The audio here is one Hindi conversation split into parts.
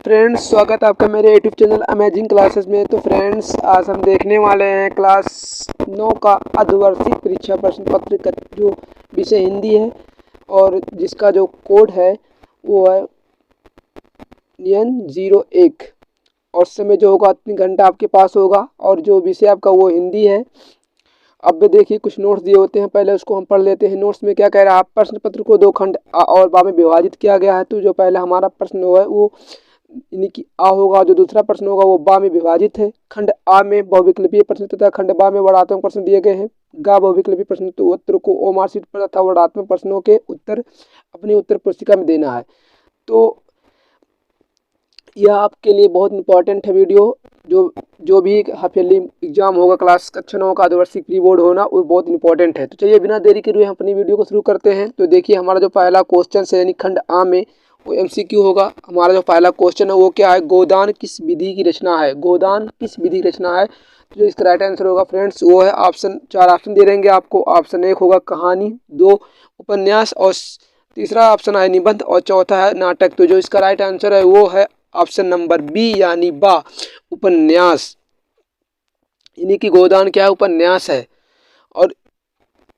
फ्रेंड्स, स्वागत है आपका मेरे यूट्यूब चैनल अमेजिंग क्लासेस में। तो फ्रेंड्स, आज हम देखने वाले हैं क्लास 9 का अर्धवार्षिक परीक्षा प्रश्न पत्र का जो विषय हिंदी है और जिसका जो कोड है वो है N01 और समय जो होगा 3 घंटा आपके पास होगा और जो विषय आपका वो हिंदी है। अब देखिए, कुछ नोट्स दिए होते हैं, पहले उसको हम पढ़ लेते हैं। नोट्स में क्या कह रहा है, आप प्रश्न पत्र को 2 खंड आ और बा में विभाजित किया गया है। तो जो पहला हमारा प्रश्न है वो यानी कि आ होगा, जो दूसरा प्रश्न होगा वो बा में विभाजित है। खंड आ में बहुविकल्पीय प्रश्न तथा खंड बा में वर्णात्मक प्रश्न दिए गए हैं। गा बहुविकल्पीय प्रश्न तो उत्तर को ओ मार्कशीट पर तथा वर्णात्मक प्रश्नों के उत्तर अपनी उत्तर पुस्तिका में देना है। तो यह आपके लिए बहुत इंपॉर्टेंट है वीडियो। जो भी हाफ ईयरली एग्जाम होगा क्लास कक्षा 9 का अर्धवार्षिक प्री बोर्ड होना, वो बहुत इंपॉर्टेंट है। तो चलिए बिना देरी के हुए हम अपनी वीडियो को शुरू करते हैं। तो देखिए, हमारा जो पहला क्वेश्चन है यानी खंड आ में वो MCQ होगा। हमारा जो पहला क्वेश्चन है वो क्या है, गोदान किस विधि की रचना है। गोदान किस विधि की रचना है। तो जो इसका राइट आंसर होगा फ्रेंड्स वो है ऑप्शन, 4 ऑप्शन दे देंगे आपको। ऑप्शन 1 होगा कहानी, 2 उपन्यास और तीसरा ऑप्शन है निबंध और चौथा है नाटक। तो जो इसका राइट आंसर है वो है ऑप्शन नंबर बी यानी बा, उपन्यास। यानी कि गोदान क्या है, उपन्यास है। और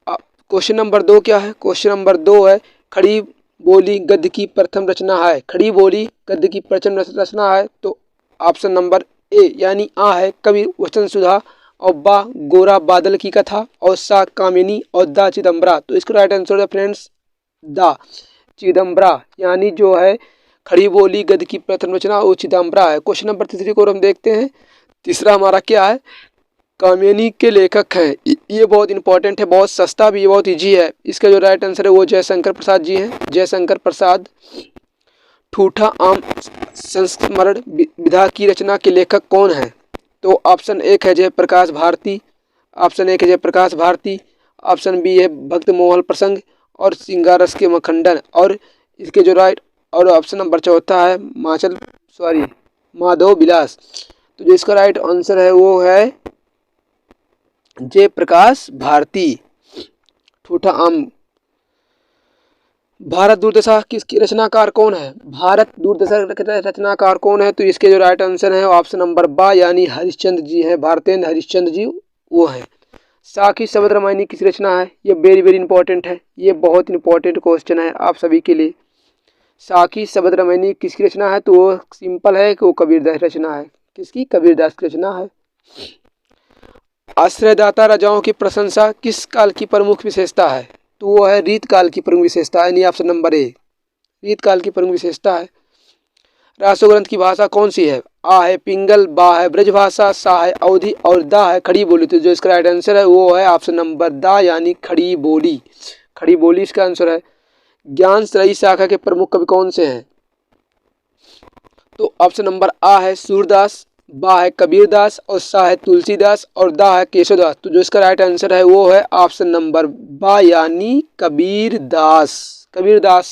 क्वेश्चन नंबर 2 क्या है, क्वेश्चन नंबर 2 है खड़ी बोली गद्य की प्रथम रचना है। खड़ी बोली गद्य की प्रथम रचना है तो ऑप्शन नंबर ए यानी आ है कबीर वचन सुधा और बा गोरा बादल की कथा और सा कामिनी और दा चिदम्बरा। तो इसका राइट आंसर है फ्रेंड्स दा चिदम्बरा, यानी जो है खड़ी बोली गद्य की प्रथम रचना वो चिदम्बरा है। क्वेश्चन नंबर 3 को हम देखते हैं। तीसरा हमारा क्या है, कामिनी के लेखक हैं। ये बहुत इंपॉर्टेंट है, बहुत सस्ता भी है, बहुत इजी है। इसका जो राइट आंसर है वो जयशंकर प्रसाद जी हैं, जयशंकर प्रसाद। ठूठा आम संस्मरण विधा की रचना के लेखक कौन है। तो ऑप्शन 1 है जयप्रकाश भारती, ऑप्शन 1 है जयप्रकाश भारती, ऑप्शन बी है भक्त मोहन प्रसंग और सिंगारस के मखंडन और इसके जो राइट और ऑप्शन नंबर चौथा है माधव विलास। तो जो इसका राइट आंसर है वो है जयप्रकाश भारती। ठूठा आम। भारत दुर्दशा किसकी रचनाकार कौन है। भारत दुर्दशा रचनाकार कौन है। तो इसके जो राइट आंसर है ऑप्शन नंबर बा यानी हरिश्चंद्र जी है, भारतेंद्र हरिश्चंद्र जी वो है। साखी शब्द रामायणी किस रचना है। ये वेरी वेरी इंपॉर्टेंट है, ये बहुत इंपॉर्टेंट क्वेश्चन है आप सभी के लिए। साखी शब्द रामायणी किसकी रचना है। तो वो सिंपल है कि वो कबीरदास रचना है। किसकी, कबीरदास की रचना है। आश्रयदाता राजाओं की प्रशंसा किस काल की प्रमुख विशेषता है। तो वो है रीत काल की प्रमुख विशेषता है, यानी ऑप्शन नंबर ए रीत काल की प्रमुख विशेषता है। रासो ग्रंथ की भाषा कौन सी है। आ है पिंगल, बा है ब्रजभाषा, सा है अवधि और दा है खड़ी बोली। तो जो इसका राइट आंसर है वो है ऑप्शन नंबर दा यानी खड़ी बोली। खड़ी बोली इसका आंसर है। ज्ञान श्रेयी शाखा के प्रमुख कवि कौन से हैं। तो ऑप्शन नंबर आ है सूरदास, बा है कबीरदास और सा है तुलसीदास और दा है केशवदास। तो जो इसका राइट आंसर है वो है ऑप्शन नंबर बा यानी कबीरदास। कबीरदास।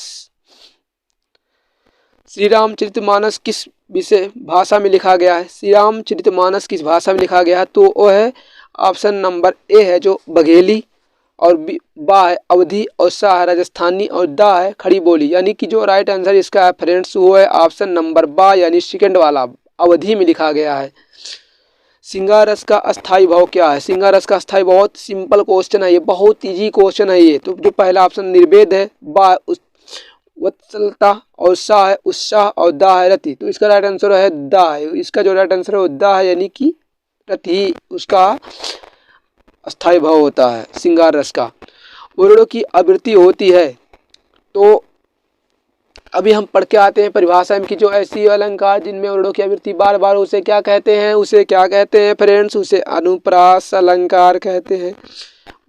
श्री रामचरितमानस किस विषय भाषा में लिखा गया है। श्री रामचरितमानस किस भाषा में लिखा गया है। तो वो है ऑप्शन नंबर ए है जो बघेली और बा है अवधि और सा है राजस्थानी और दा है खड़ी बोली। यानी कि जो राइट आंसर इसका है फ्रेंड्स वो है ऑप्शन नंबर बा यानी सेकंड वाला, अवधि में लिखा गया है। सिंगारस का अस्थाई भाव क्या है। सिंगारस का अस्थाई, बहुत सिंपल क्वेश्चन है ये, बहुत इजी क्वेश्चन है ये। तो जो पहला ऑप्शन निर्वेद है, बा वत्सलता और सा है उत्साह और दा है रति। तो इसका राइट आंसर है दा है। इसका जो राइट आंसर है वो दा है यानी कि रति उसका अस्थाई भाव होता है सिंगार रस का। वर्णों की आवृत्ति होती है। तो अभी हम पढ़ के आते हैं परिभाषा में कि जो ऐसी अलंकार जिनमें वर्णों की आवृत्ति बार बार, उसे क्या कहते हैं, उसे क्या कहते हैं फ्रेंड्स, उसे अनुप्रास अलंकार कहते हैं,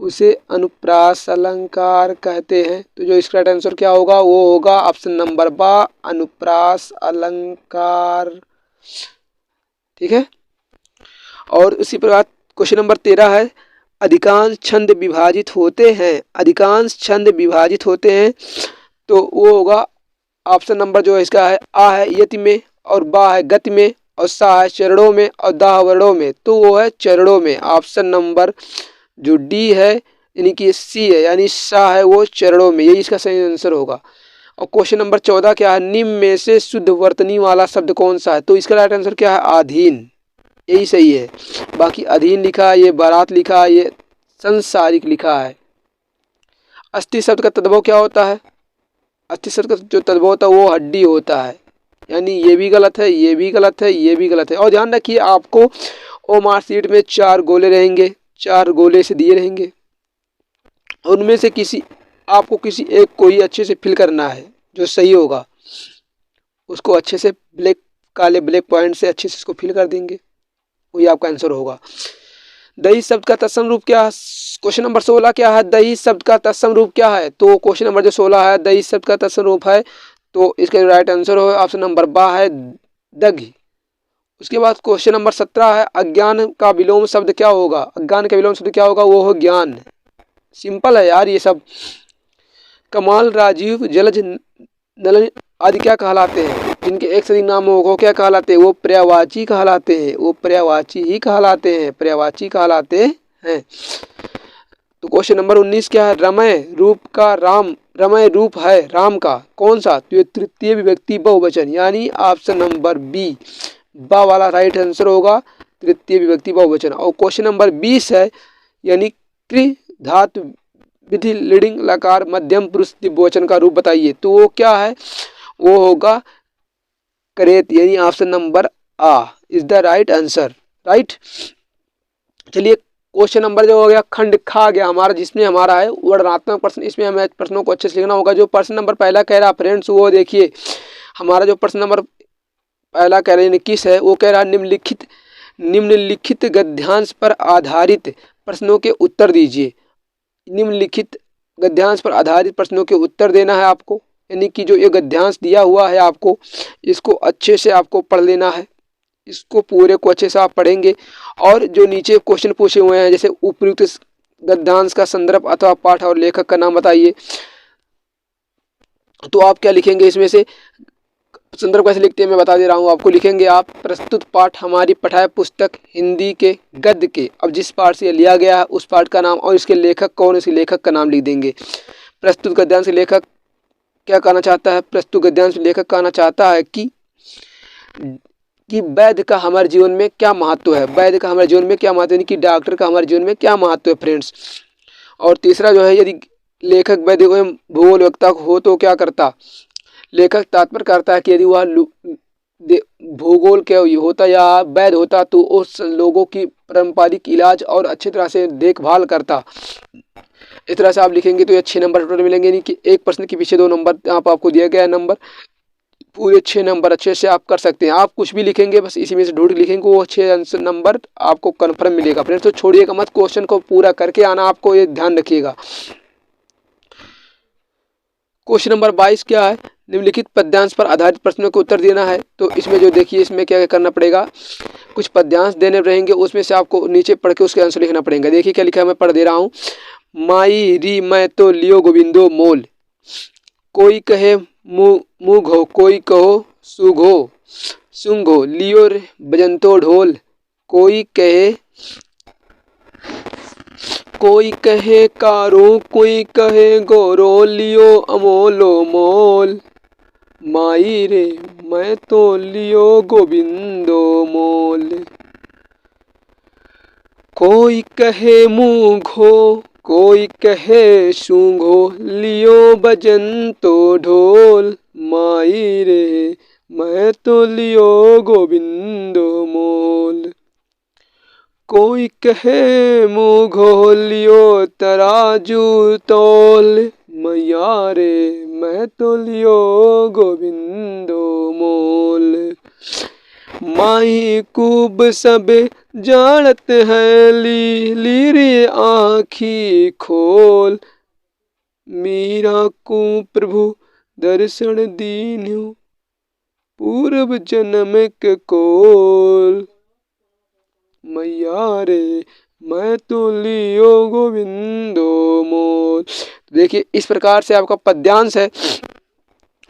उसे अनुप्रास अलंकार कहते हैं। तो जो इसका राइट आंसर क्या होगा वो होगा ऑप्शन नंबर बा अनुप्रास अलंकार। ठीक है। और उसी प्रकार क्वेश्चन नंबर 13 है अधिकांश छंद विभाजित होते हैं। अधिकांश छंद विभाजित होते हैं तो वो होगा ऑप्शन नंबर जो इसका है आ है यति में और बा है गति में और सा है चरणों में और दा वर्णों में। तो वो है चरणों में। ऑप्शन नंबर जो डी है यानी कि सी है यानी सा है वो चरणों में, यही इसका सही आंसर होगा। और क्वेश्चन नंबर 14 क्या है, निम्न में से शुद्ध वर्तनी वाला शब्द कौन सा है? तो इसका राइट आंसर क्या है, अधीन, यही सही है। बाकी अधीन लिखा है, ये बारात लिखा है, ये संसारिक लिखा है। अस्थि शब्द का तद्भव क्या होता है? अस्थि शब्द का जो तद्भव होता है वो हड्डी होता है, यानी ये भी गलत है, ये भी गलत है, ये भी गलत है। और ध्यान रखिए आपको ओ मार्कशीट में 4 गोले रहेंगे, 4 गोले से दिए रहेंगे, उनमें से आपको किसी एक को ही अच्छे से फिल करना है, जो सही होगा उसको अच्छे से काले ब्लैक पॉइंट से अच्छे से इसको फिल कर देंगे, वही आपका आंसर होगा। दही शब्द का तत्सम रूप क्या है? क्वेश्चन नंबर 16 क्या है, दही शब्द का तत्सम रूप क्या है? तो क्वेश्चन नंबर जो 16 है, दही शब्द का तत्सम रूप है, तो इसका राइट आंसर हो ऑप्शन नंबर बा है, दघी। उसके बाद क्वेश्चन नंबर 17 है, अज्ञान का विलोम शब्द क्या होगा? अज्ञान का विलोम शब्द क्या होगा? वो हो ज्ञान। सिंपल है यार ये सब। कमाल, राजीव, जलज, नलन आदि क्या कहलाते हैं? जिनके एक से अधिक नाम हो वो क्या कहलाते हैं? वो पर्यायवाची कहलाते हैं, वो पर्यायवाची ही कहलाते हैं, पर्यायवाची कहलाते हैं। तो क्वेश्चन नंबर 19 क्या है, रमय रूप का राम, रमय रूप है राम का कौन सा? तो ये तृतीय विभक्ति बहुवचन, यानी ऑप्शन नंबर बी, बा वाला राइट आंसर होगा, तृतीय विभक्ति बहुवचन। और क्वेश्चन नंबर 20 है, यानी कृ धातु विधि लीडिंग लकार मध्यम पुरुष दिव्यवचन का रूप बताइए। तो वो क्या है? वो होगा करेत, यानी ऑप्शन नंबर आ is the right answer, right. चलिए क्वेश्चन नंबर जो हो गया खंड खा गया हमारा, जिसमें हमारा है वर्णनात्मक प्रश्न। इसमें हमें प्रश्नों को अच्छे से लिखना होगा। जो प्रश्न नंबर पहला कह रहा फ्रेंड्स, वो देखिए हमारा जो प्रश्न नंबर पहला कह रहे हैं किस है, वो कह रहा है निम्नलिखित गद्यांश पर आधारित प्रश्नों के उत्तर दीजिए। निम्नलिखित गद्यांश पर आधारित प्रश्नों के उत्तर देना है आपको, यानी कि जो ये गद्यांश दिया हुआ है आपको, इसको अच्छे से आपको पढ़ लेना है, इसको पूरे को अच्छे से आप पढ़ेंगे। और जो नीचे क्वेश्चन पूछे हुए हैं, जैसे उपयुक्त गद्यांश का संदर्भ अथवा पाठ और लेखक का नाम बताइए, तो आप क्या लिखेंगे इसमें से? संदर्भ कैसे लिखते हैं मैं बता दे रहा हूँ आपको। लिखेंगे आप प्रस्तुत पाठ हमारी पठाय पुस्तक हिंदी के गद्य के, अब जिस पाठ से लिया गया है उस पाठ का नाम और इसके लेखक कौन, इसके लेखक का नाम लिख देंगे। प्रस्तुत गद्यांश लेखक क्या कहना चाहता है? प्रस्तुत गद्यांश लेखक कहना चाहता है कि वैद्य का हमारे जीवन में क्या महत्व है, वैद्य का हमारे जीवन में क्या महत्व है, यानी कि डॉक्टर का हमारे जीवन में क्या महत्व है फ्रेंड्स। और तीसरा जो है, यदि लेखक वैद्य एवं भूगोल वक्ता हो तो क्या करता? लेखक तात्पर्य करता है कि यदि वह भूगोल के होता या वैद्य होता तो उस लोगों की पारंपरिक इलाज और अच्छी तरह से देखभाल करता। इस तरह से आप लिखेंगे तो ये 6 नंबर टोटल मिलेंगे, यानी कि एक प्रश्न के पीछे 2 नंबर यहाँ पर आपको दिया गया है नंबर, पूरे 6 नंबर अच्छे से आप कर सकते हैं। आप कुछ भी लिखेंगे बस इसी में से ढूंढ लिखेंगे, वो 6 नंबर आपको कन्फर्म मिलेगा फ्रेंड्स। तो छोड़िएगा मत, क्वेश्चन को पूरा करके आना आपको, ये ध्यान रखिएगा। क्वेश्चन नंबर 22 क्या है? निम्नलिखित पद्यांश पर आधारित प्रश्नों को उत्तर देना है। तो इसमें जो देखिए, इसमें क्या करना पड़ेगा, कुछ पद्यांश देने रहेंगे, उसमें से आपको नीचे पढ़ के उसके आंसर लिखना पड़ेगा। देखिए क्या लिखा है, मैं पढ़ दे रहा हूँ। माई री मैं तो लियो गोविंदो मोल, कोई कहे मुघो, कोई कहो सुघो सुंघो, लियो बजंतो ढोल, कोई कहे कारो, कोई कहे गोरो, लियो अमोलो मोल, माई रे मैं तो लियो गोविंदो मोल, कोई कहे मुघो, कोई कहे सूंघो, लियो बजंतो ढोल, माई रे मैं तो लियो गोविंदो मोल, कोई कहे मुघो, लियो तराजू तोल, मैया रे मैं तो लियो गोविंदो मोल, माही कूब सब जानत है, ली रे आँखी खोल, मीरा को प्रभु दर्शन दीन्यो, पूर्व जन्म के कोल, मैया रे मैं तो लियो गोविंदो मोल। देखिए इस प्रकार से आपका पद्यांश है।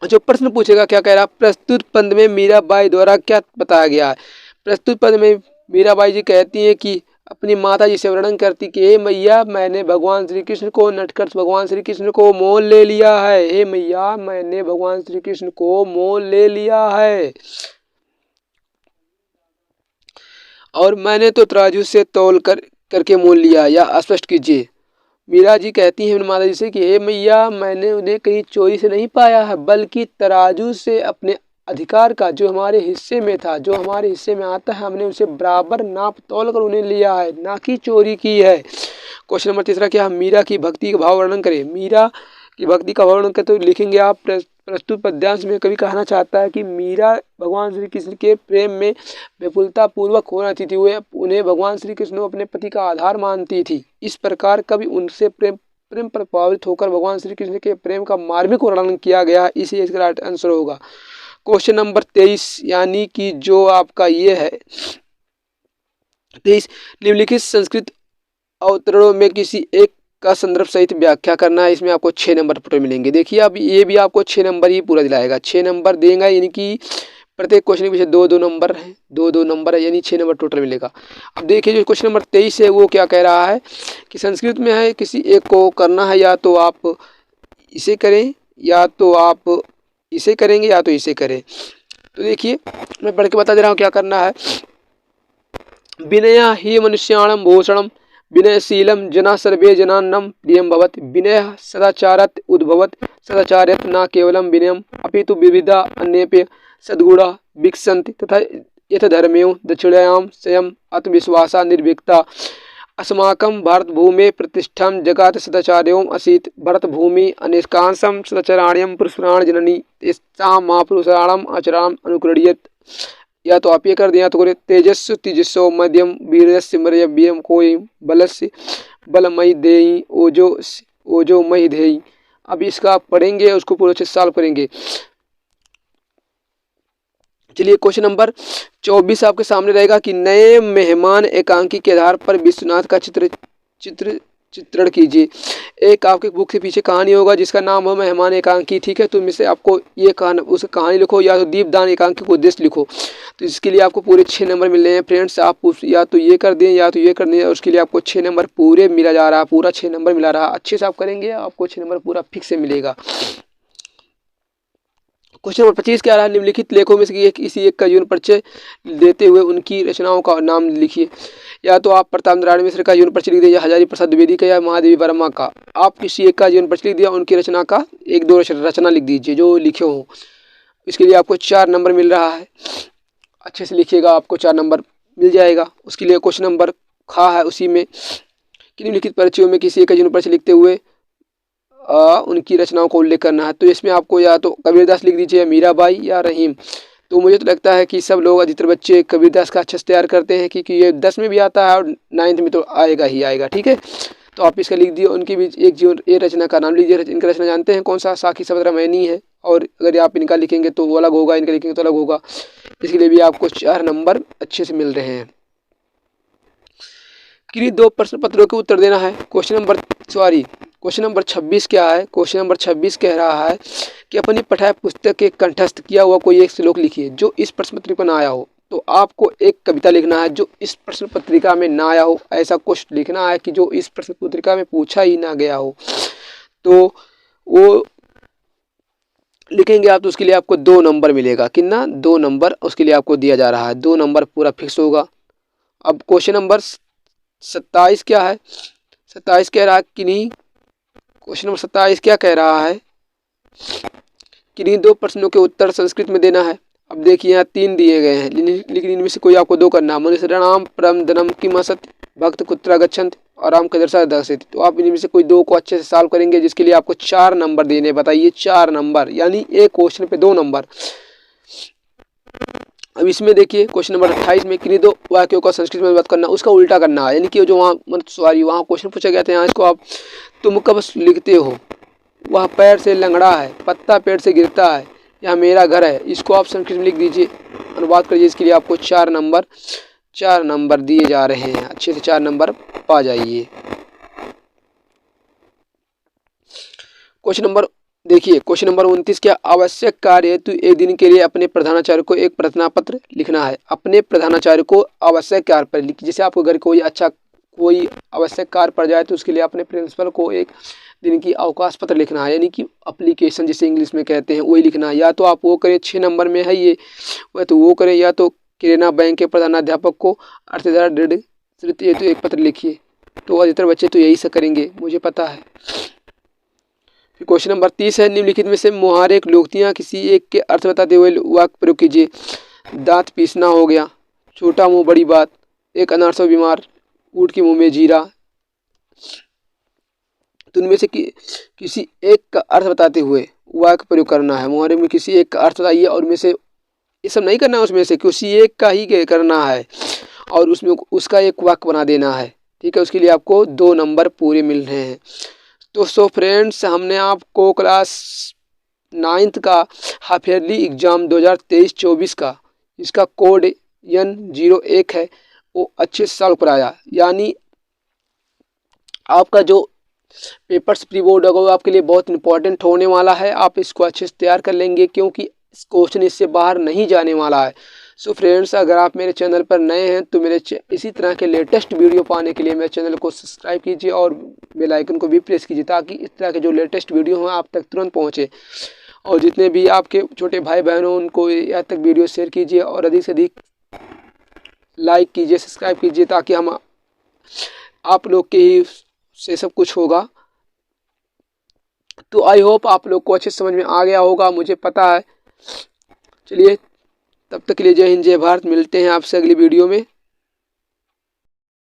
जो प्रश्न पूछेगा क्या कह रहा, प्रस्तुत पद में मीराबाई द्वारा क्या बताया गया है? प्रस्तुत पद में मीराबाई जी कहती हैं कि अपनी माता जी से वर्णन करती कि हे मैया, मैंने भगवान श्री कृष्ण को, नटखट भगवान श्री कृष्ण को मोल ले लिया है। हे मैया, मैंने भगवान श्री कृष्ण को मोल ले लिया है और मैंने तो तराजू से तौल करके मोल लिया, या स्पष्ट कीजिए। मीरा जी कहती हैं माता जी से कि हे मैया, मैंने उन्हें कहीं चोरी से नहीं पाया है, बल्कि तराजू से अपने अधिकार का, जो हमारे हिस्से में था, जो हमारे हिस्से में आता है, हमने उसे बराबर नाप तोल कर उन्हें लिया है, ना कि चोरी की है। क्वेश्चन नंबर तीसरा क्या, मीरा की भक्ति का भाव वर्णन करें। मीरा की भक्ति का वर्णन करते तो लिखेंगे आप, प्रस्तुत पद्यांश में कवि कहना चाहता है कि मीरा भगवान श्री कृष्ण के प्रेम में विपुलता पूर्वक होना चाहती थी। उन्हें भगवान श्री कृष्ण अपने पति का आधार मानती थी। इस प्रकार कवि उनसे प्रेम पर प्रभावित होकर भगवान श्री कृष्ण के प्रेम का मार्मिक वर्णन किया गया है, इसी इसका राइट आंसर होगा। क्वेश्चन नंबर 23 यानी कि जो आपका ये है 23, निम्नलिखित संस्कृत अवतरणों में किसी एक का संदर्भ सहित व्याख्या करना है। इसमें आपको 6 नंबर टोटल मिलेंगे। देखिए अब ये भी आपको 6 नंबर ही पूरा दिलाएगा, 6 नंबर देगा, यानी कि प्रत्येक क्वेश्चन के पीछे 2-2 नंबर है, 2-2 नंबर है, यानी 6 नंबर टोटल मिलेगा। अब देखिए जो क्वेश्चन नंबर 23 है वो क्या कह रहा है कि संस्कृत में है किसी एक को करना है, या तो आप इसे करें, या तो आप इसे करेंगे, या तो इसे करें। तो देखिए मैं पढ़ के बता दे रहा हूँ क्या करना है। विनया ही मनुष्याणम भूषणम, विनयशीलम जना सर्वे जनान्नम प्रियम भवत, विनय सदाचारत उद्भवत, सदाचार्यत न केवलम विनयम अपितु विविधा अन्येप्य सद्गुणा विकसन्ति, तथा यथ धर्मेव दक्षिणायां स्वयं आत्मविश्वासा निर्भीकता। अस्माकं भारतभूमे प्रतिष्ठां जगात सदाचार्यों असीत, भरतभूमि अनेकांशं सदाचाराण्यं पुरुषपुराण जननी, तेषां महापुरुषाणाम् आचरणम् अनुकरणीयत। या तो आप ये कर दें, या तो करें तेजस्व तेजस्व मध्यम वीरस्य मर्यव्यम कोई बलस्य बलमयी देयी ओजो ओजो मही देयी। अब इसका आप पढ़ेंगे, उसको पूरे अच्छे से सॉल्व करेंगे। चलिए क्वेश्चन नंबर 24 आपके सामने रहेगा कि नए मेहमान एकांकी के आधार पर विश्वनाथ का चित्रण कीजिए। एक आपके बुक के पीछे कहानी होगा जिसका नाम हो मेहमान एकांकी, ठीक है। तो इनमें से आपको ये उस कहानी लिखो, या तो दीपदान एकांकी को उद्देश्य लिखो। तो इसके लिए आपको पूरे 6 नंबर मिल रहे हैं फ्रेंड्स। आप या तो ये कर दें, या तो ये कर दें, और उसके लिए आपको 6 नंबर पूरे मिला जा रहा है, पूरा 6 नंबर मिला रहा है। अच्छे से आप करेंगे आपको 6 नंबर पूरा फिक्स से मिलेगा। क्वेश्चन नंबर 25 क्या रहा है, निम्नलिखित लेखों में से किसी एक का जीवन परिचय देते हुए उनकी रचनाओं का नाम लिखिए। या तो आप प्रताप नारायण मिश्र का जीवन परिचय लिख दिया, हजारी प्रसाद द्विवेदी का, या महादेवी वर्मा का। आप किसी एक का जीवन परिचय लिख दिया, उनकी रचना का 1-2 रचना लिख दीजिए जो लिखे हो। इसके लिए आपको 4 नंबर मिल रहा है। अच्छे से लिखिएगा, आपको 4 नंबर मिल जाएगा। उसके लिए क्वेश्चन नंबर खा है उसी में कि निम्नलिखित परिचयों में किसी एक का जीवन परिचय लिखते हुए उनकी रचनाओं को उल्लेख करना है। तो इसमें आपको या तो कबीरदास लिख दीजिए, मीराबाई या रहीम। तो मुझे तो लगता है कि सब लोग अधिकतर बच्चे कबीरदास का अच्छे से तैयार करते हैं, क्योंकि ये 10 में भी आता है और 9th में तो आएगा ही आएगा, ठीक है। तो आप इसका लिख दिए, उनकी भी एक जीवन ये रचना का नाम लीजिए। इनका रचना जानते हैं कौन सा, साखी समुद्र मैनी है, और अगर आप इनका लिखेंगे तो वो अलग होगा, इनका लिखेंगे तो अलग होगा। इसके लिए भी आपको 4 नंबर अच्छे से मिल रहे हैं। किन्हीं 2 प्रश्न पत्रों के उत्तर देना है। क्वेश्चन नंबर 26 क्या है, क्वेश्चन नंबर 26 कह रहा है कि अपनी पठाए पुस्तक के कंठस्थ किया हुआ कोई एक श्लोक लिखिए जो इस प्रश्न पत्रिका में ना आया हो। तो आपको एक कविता लिखना है जो इस प्रश्न पत्रिका में ना आया हो, ऐसा कुछ लिखना है कि जो इस प्रश्न पत्रिका में पूछा ही ना गया हो। तो वो लिखेंगे आप, तो उसके लिए आपको 2 नंबर मिलेगा। कितना, 2 नंबर उसके लिए आपको दिया जा रहा है, 2 नंबर पूरा फिक्स होगा। अब क्वेश्चन नंबर 27 क्या है, 27 कह रहा है कि नहीं, क्वेश्चन नंबर 27 क्या कह रहा है, किन्हीं 2 प्रश्नों के उत्तर संस्कृत में देना है। अब देखिए यहाँ 3 दिए गए हैं, लेकिन इनमें से कोई आपको 2 करना है। मनुष्यणाम परम धनम किम असत्, भक्त कुत्र गच्छन्ति, और राम कदर्शा दर्शयति। तो आप इनमें से कोई 2 को अच्छे से सॉल्व करेंगे, जिसके लिए आपको 4 नंबर देने। बताइए 4 नंबर, यानी एक क्वेश्चन पे 2 नंबर। अब इसमें देखिए क्वेश्चन नंबर 28 में किन्हीं 2 वाक्यों का संस्कृत में बात करना, उसका उल्टा करना है। यानी कि जो वहाँ वहाँ क्वेश्चन पूछा गया था, यहाँ इसको आप तुम कब लिखते हो, वह पैर से लंगड़ा है, पत्ता पेड़ से गिरता है, यह मेरा घर है, इसको आप संस्कृत में लिख दीजिए, अनुवाद करिए। इसके लिए आपको 4 नंबर दिए जा रहे हैं। अच्छे से 4 नंबर पा जाइए। क्वेश्चन नंबर देखिए, क्वेश्चन नंबर 29 क्या, आवश्यक कार्य हेतु एक दिन के लिए अपने प्रधानाचार्य को एक प्रार्थना पत्र लिखना है। अपने प्रधानाचार्य को आवश्यक कार्य पर लिखिए। जैसे आपको घर कोई अच्छा कोई आवश्यक कार्य पड़ जाए तो उसके लिए अपने प्रिंसिपल को एक दिन की अवकाश पत्र लिखना है, यानी कि एप्लीकेशन जिसे इंग्लिश में कहते हैं, वही लिखना है। या तो आप वो करें, 6 नंबर में है ये, वह तो वो करें, या तो केरना बैंक के प्रधानाध्यापक को अर्थात 1.5 ये तो एक पत्र लिखिए। तो अधिकतर बच्चे तो यही से करेंगे, मुझे पता है। फिर क्वेश्चन नंबर 30 है, निम्नलिखित में से मुहावरे लोकोक्तियाँ किसी एक के अर्थ बताते हुए वाक्य प्रयोग कीजिए। दांत पीसना हो गया, छोटा मुंह बड़ी बात, एक अनार से बीमार, ऊँट के मुंह में जीरा। तो उनमें से किसी एक का अर्थ बताते हुए वाक्य प्रयोग करना है। मुहावरे में किसी एक का अर्थ बताइए और उनमें से, ये सब नहीं करना है, उसमें से किसी एक का ही करना है और उसमें उसका एक वाक्य बना देना है। ठीक है, उसके लिए आपको 2 नंबर पूरे मिल रहे हैं। तो सो फ्रेंड्स, हमने आपको क्लास 9th का हाफ ईयरली एग्ज़ाम 2023-24 का, इसका कोड N01 है, वो अच्छे से सॉल्व कराया। यानी आपका जो पेपर्स प्री बोर्ड होगा वो आपके लिए बहुत इंपॉर्टेंट होने वाला है। आप इसको अच्छे से तैयार कर लेंगे क्योंकि क्वेश्चन इससे बाहर नहीं जाने वाला है। सो फ्रेंड्स, अगर आप मेरे चैनल पर नए हैं तो मेरे इसी तरह के लेटेस्ट वीडियो पाने के लिए मेरे चैनल को सब्सक्राइब कीजिए और बेल आइकन को भी प्रेस कीजिए, ताकि इस तरह के जो लेटेस्ट वीडियो हैं आप तक तुरंत पहुँचे। और जितने भी आपके छोटे भाई बहन हो उनको यहाँ तक वीडियो शेयर कीजिए और अधिक से अधिक लाइक कीजिए, सब्सक्राइब कीजिए, ताकि हम आप लोग के ही से सब कुछ होगा। तो आई होप आप लोग को अच्छे समझ में आ गया होगा, मुझे पता है। चलिए, तब तक के लिए जय हिंद जय भारत। मिलते हैं आपसे अगली वीडियो में।